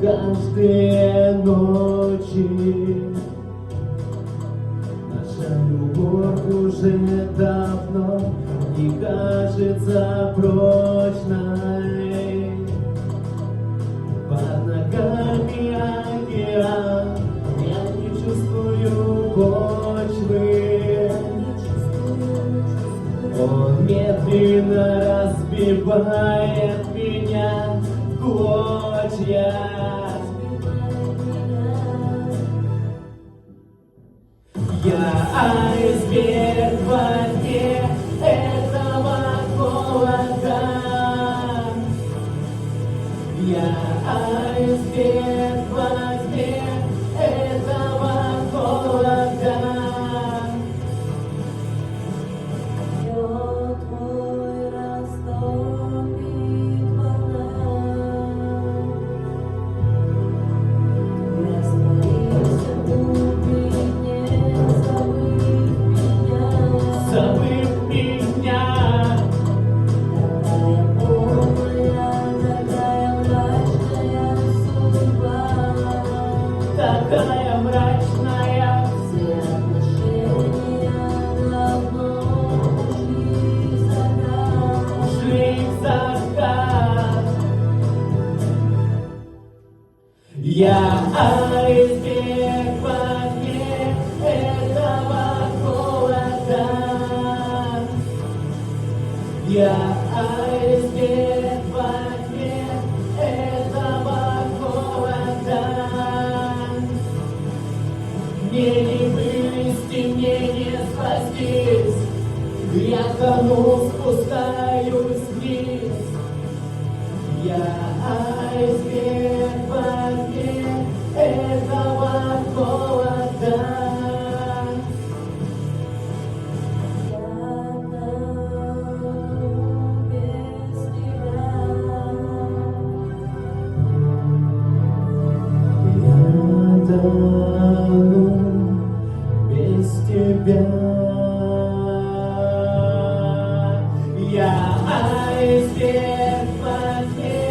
каждые ночи. Наша любовь уже давно не кажется прочной. Под ногами океан, я не чувствую почвы. Он медленно разбивает меня в клочья. Я айсберг в воде этого холода. Я айсберг в воде этого холода. Лед мой растопит вода. Растворился в глубине, забыв меня. Забыв меня, Такая мрачная, все отношения давно ушли в закат. Я айсберг в огне этого холода. Я айсберг в огне этого холода. Мне не вылезти, мне не спастись. Я тону, спускаюсь вниз. Я айсберг в огне этого холода. я тону без тебя. Я тону без тебя. Я айсберг в огне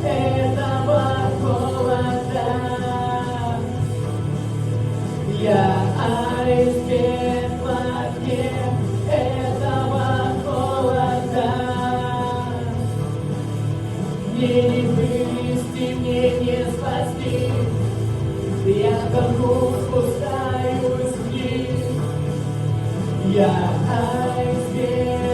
этого холода. Я айсберг в огне этого холода. Мне не вылезти, мне не спасти. Я тону, спускаюсь вниз. Я айсберг.